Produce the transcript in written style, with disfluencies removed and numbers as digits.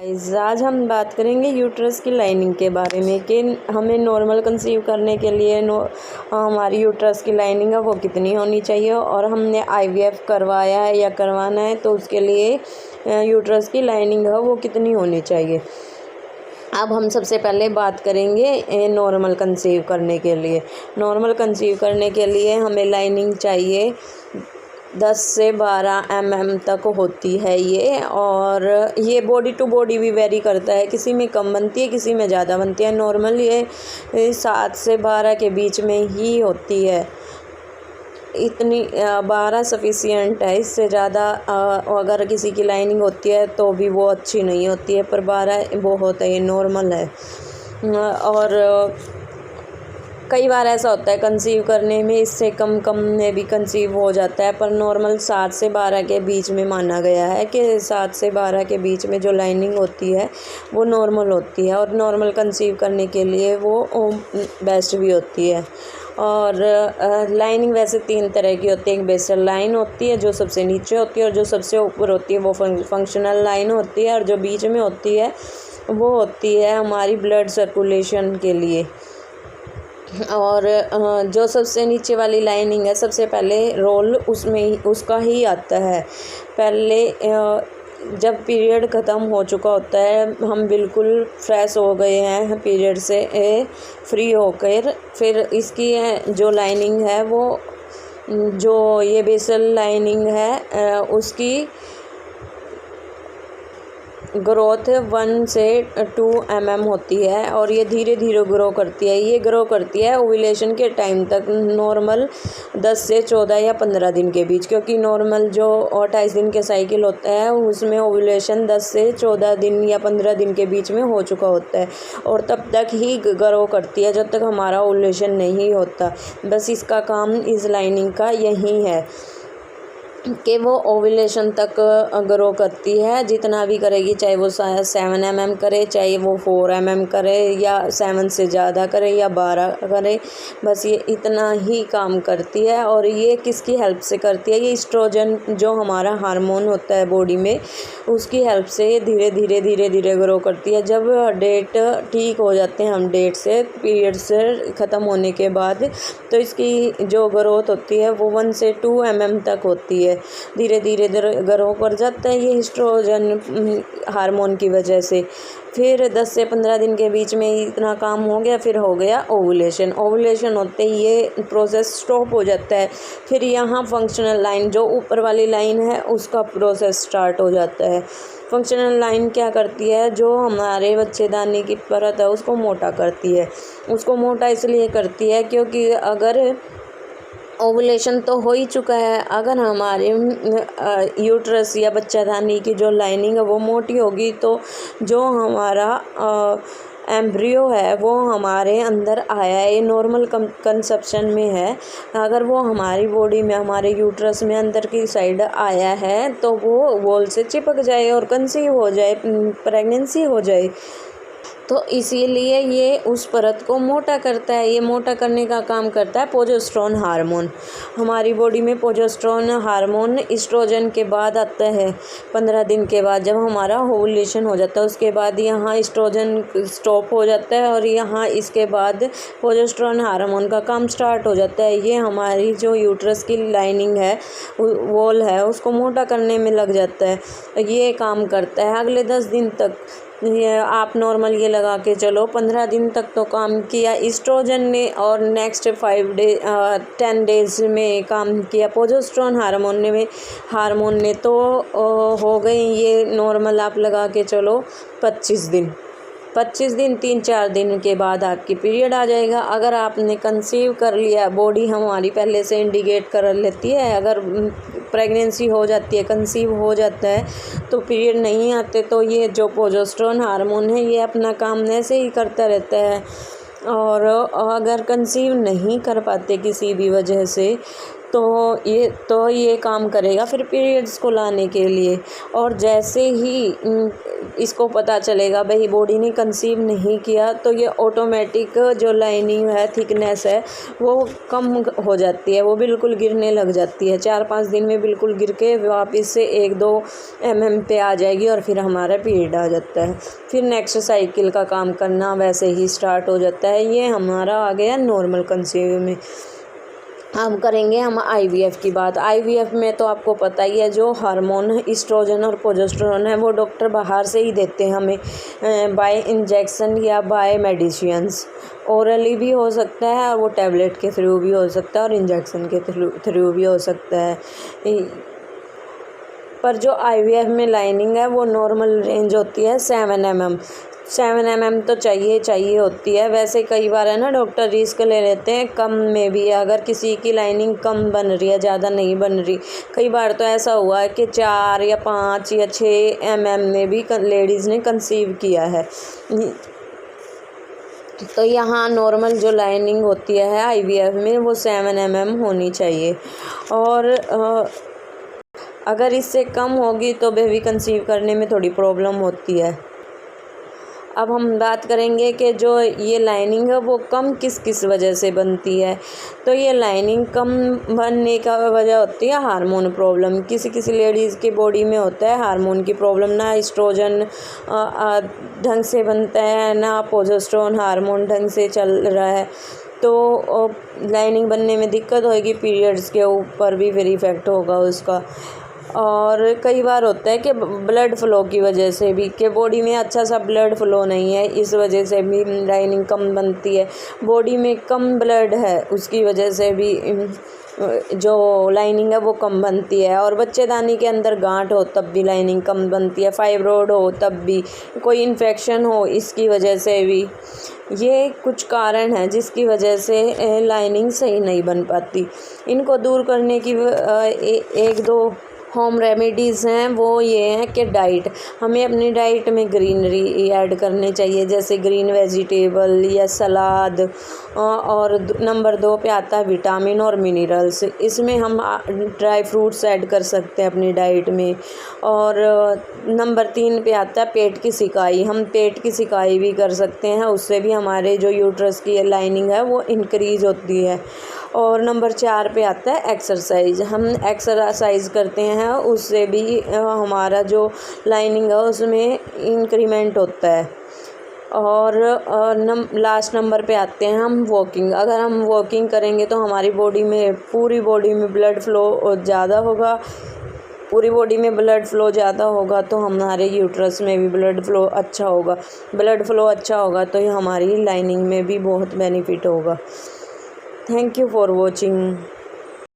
आज हम बात करेंगे यूट्रस की लाइनिंग के बारे में कि हमें नॉर्मल कंसीव करने के लिए हमारी यूट्रस की लाइनिंग है वो कितनी होनी चाहिए, और हमने आईवीएफ करवाया है या करवाना है तो उसके लिए यूट्रस की लाइनिंग है वो कितनी होनी चाहिए। अब हम सबसे पहले बात करेंगे नॉर्मल कंसीव करने के लिए। नॉर्मल कंसीव करने के लिए हमें लाइनिंग चाहिए 10 से 12 mm तक होती है ये, और ये बॉडी टू बॉडी भी वेरी करता है, किसी में कम बनती है किसी में ज़्यादा बनती है। नॉर्मल ये 7 से 12 के बीच में ही होती है, इतनी 12 सफिशिएंट है। इससे ज़्यादा अगर किसी की लाइनिंग होती है तो भी वो अच्छी नहीं होती है, पर 12 बहुत है, ये नॉर्मल है। और कई बार ऐसा होता है कंसीव करने में इससे कम में भी कंसीव हो जाता है, पर नॉर्मल 7 से 12 के बीच में माना गया है कि 7 से 12 के बीच में जो लाइनिंग होती है वो नॉर्मल होती है, और नॉर्मल कंसीव करने के लिए वो बेस्ट भी होती है। और लाइनिंग वैसे 3 तरह की होती है। एक बेसल लाइन होती है जो सबसे नीचे होती है, और जो सबसे ऊपर होती है वो फंक्शनल लाइन होती है, और जो बीच में होती है वो होती है हमारी ब्लड सर्कुलेशन के लिए। और जो सबसे नीचे वाली लाइनिंग है सबसे पहले रोल उसका ही आता है। पहले जब पीरियड ख़त्म हो चुका होता है, हम बिल्कुल फ्रेश हो गए हैं पीरियड से फ्री होकर, फिर इसकी जो लाइनिंग है वो जो ये बेसल लाइनिंग है उसकी ग्रोथ 1 से 2 mm होती है, और ये धीरे धीरे ग्रो करती है। ये ग्रो करती है ओव्यूलेशन के टाइम तक, नॉर्मल 10 से 14 या 15 दिन के बीच, क्योंकि नॉर्मल जो 28 दिन के साइकिल होता है उसमें ओव्यूलेशन 10 से 14 दिन या 15 दिन के बीच में हो चुका होता है, और तब तक ही ग्रो करती है जब तक हमारा ओव्यूलेशन नहीं होता। बस इसका काम इस लाइनिंग का यही है कि वो ओव्यूलेशन तक ग्रो करती है। जितना भी करेगी, चाहे वो 7 mm करे, चाहे वो 4 mm करे, या 7 से ज़्यादा करे या 12 करे, बस ये इतना ही काम करती है। और ये किसकी हेल्प से करती है? ये एस्ट्रोजन जो हमारा हार्मोन होता है बॉडी में, उसकी हेल्प से ये धीरे धीरे ग्रो करती है। जब डेट ठीक हो जाते हैं हम डेट से, पीरियड से ख़त्म होने के बाद, तो इसकी जो ग्रोथ होती है वो 1 से 2 mm तक होती है। धीरे धीरे ग्रो कर जाता है ये एस्ट्रोजन हार्मोन की वजह से। फिर 10 से 15 दिन के बीच में इतना काम हो गया, फिर हो गया ओव्यूलेशन। ओव्यूलेशन होते ही ये प्रोसेस स्टॉप हो जाता है। फिर यहाँ फंक्शनल लाइन जो ऊपर वाली लाइन है उसका प्रोसेस स्टार्ट हो जाता है। फंक्शनल लाइन क्या करती है? जो हमारे बच्चेदानी की परत है उसको मोटा करती है। उसको मोटा इसलिए करती है क्योंकि अगर ओवुलेशन तो हो ही चुका है, अगर हमारे यूट्रस या बच्चादानी की जो लाइनिंग है वो मोटी होगी तो जो हमारा एम्ब्रियो है वो हमारे अंदर आया है, ये नॉर्मल कंसेप्शन में है। अगर वो हमारी बॉडी में, हमारे यूट्रस में अंदर की साइड आया है तो वो वॉल से चिपक जाए और कंसीव हो जाए, प्रेगनेंसी हो जाए। तो इसीलिए ये उस परत को मोटा करता है। ये मोटा करने का काम करता है प्रोजेस्टेरोन हार्मोन। हमारी बॉडी में प्रोजेस्टेरोन हार्मोन एस्ट्रोजन के बाद आता है 15 दिन के बाद, जब हमारा ओव्यूलेशन हो जाता है। उसके बाद यहाँ एस्ट्रोजन स्टॉप हो जाता है और यहाँ इसके बाद प्रोजेस्टेरोन हार्मोन का काम स्टार्ट हो जाता है। ये हमारी जो यूट्रस की लाइनिंग है, वॉल है, उसको मोटा करने में लग जाता है। ये काम करता है अगले 10 दिन तक। ये आप नॉर्मल ये लगा के चलो 15 दिन तक तो काम किया एस्ट्रोजन ने, और नेक्स्ट 10 डेज़ में काम किया प्रोजेस्टेरोन हार्मोन ने, तो हो गई ये नॉर्मल आप लगा के चलो 25 दिन। 3-4 दिन के बाद आपकी पीरियड आ जाएगा। अगर आपने कंसीव कर लिया, बॉडी हमारी पहले से इंडिकेट कर लेती है, अगर प्रेगनेंसी हो जाती है, कंसीव हो जाता है तो पीरियड नहीं आते, तो ये जो प्रोजेस्टेरोन हार्मोन है ये अपना काम ऐसे ही करता रहता है। और अगर कंसीव नहीं कर पाते किसी भी वजह से, तो ये काम करेगा फिर पीरियड्स को लाने के लिए। और जैसे ही इसको पता चलेगा भाई बॉडी ने कंसीव नहीं किया, तो ये ऑटोमेटिक जो लाइनिंग है, थिकनेस है, वो कम हो जाती है, वो बिल्कुल गिरने लग जाती है। 4-5 दिन में बिल्कुल गिर के वापस से 1-2 mm पे आ जाएगी और फिर हमारा पीरियड आ जाता है। फिर नेक्स्ट साइकिल का काम करना वैसे ही स्टार्ट हो जाता है। ये हमारा आ गया नॉर्मल कंसीव में। अब करेंगे हम IVF की बात। IVF में तो आपको पता ही है, जो हार्मोन ईस्ट्रोजन और प्रोजेस्टेरोन है वो डॉक्टर बाहर से ही देते हैं हमें, बाय इंजेक्शन या बाय मेडिसिन्स। ओरली भी हो सकता है और वो टैबलेट के थ्रू भी हो सकता है और इंजेक्शन के थ्रू भी हो सकता है। पर जो IVF में लाइनिंग है वो नॉर्मल रेंज होती है 7 mm। 7 mm तो चाहिए होती है। वैसे कई बार है ना, डॉक्टर रिस्क ले लेते हैं कम में भी, अगर किसी की लाइनिंग कम बन रही है, ज़्यादा नहीं बन रही। कई बार तो ऐसा हुआ है कि 4 या 5 या 6 mm में भी लेडीज़ ने कंसीव किया है। तो यहाँ नॉर्मल जो लाइनिंग होती है IVF में वो 7 mm होनी चाहिए। और अगर इससे कम होगी तो बेबी कंसीव करने में थोड़ी प्रॉब्लम होती है। अब हम बात करेंगे कि जो ये लाइनिंग है वो कम किस किस वजह से बनती है। तो ये लाइनिंग कम बनने का वजह होती है हार्मोन प्रॉब्लम। किसी लेडीज़ की बॉडी में होता है हार्मोन की प्रॉब्लम, ना एस्ट्रोजन ढंग से बनता है, ना प्रोजेस्टेरोन हार्मोन ढंग से चल रहा है, तो लाइनिंग बनने में दिक्कत होगी। पीरियड्स के ऊपर भी फिर इफ़ेक्ट होगा उसका। और कई बार होता है कि ब्लड फ़्लो की वजह से भी, कि बॉडी में अच्छा सा ब्लड फ़्लो नहीं है, इस वजह से भी लाइनिंग कम बनती है। बॉडी में कम ब्लड है उसकी वजह से भी जो लाइनिंग है वो कम बनती है। और बच्चेदानी के अंदर गांठ हो तब भी लाइनिंग कम बनती है। फाइब्रोड हो तब भी, कोई इन्फेक्शन हो इसकी वजह से भी। ये कुछ कारण हैं जिसकी वजह से लाइनिंग सही नहीं बन पाती। इनको दूर करने की 1-2 होम रेमेडीज़ हैं। वो ये हैं कि डाइट, हमें अपनी डाइट में ग्रीनरी ऐड करने चाहिए, जैसे ग्रीन वेजिटेबल या सलाद। और नंबर 2 पे आता है विटामिन और मिनरल्स। इसमें हम ड्राई फ्रूट्स ऐड कर सकते हैं अपनी डाइट में। और नंबर 3 पे आता है पेट की सिकाई। हम पेट की सिकाई भी कर सकते हैं, उससे भी हमारे जो यूट्रस की लाइनिंग है वो इंक्रीज़ होती है। और नंबर 4 पे आता है एक्सरसाइज। हम एक्सरसाइज करते हैं, उससे भी हमारा जो लाइनिंग है उसमें इंक्रीमेंट होता है। और लास्ट नंबर पे आते हैं हम वॉकिंग। अगर हम वॉकिंग करेंगे तो हमारी बॉडी में, पूरी बॉडी में ब्लड फ़्लो ज़्यादा होगा। पूरी बॉडी में ब्लड फ़्लो ज़्यादा होगा तो हमारे यूट्रस में भी ब्लड फ़्लो अच्छा होगा। ब्लड फ़्लो अच्छा होगा तो ये हमारी लाइनिंग में भी बहुत बेनिफिट होगा। Thank you for watching.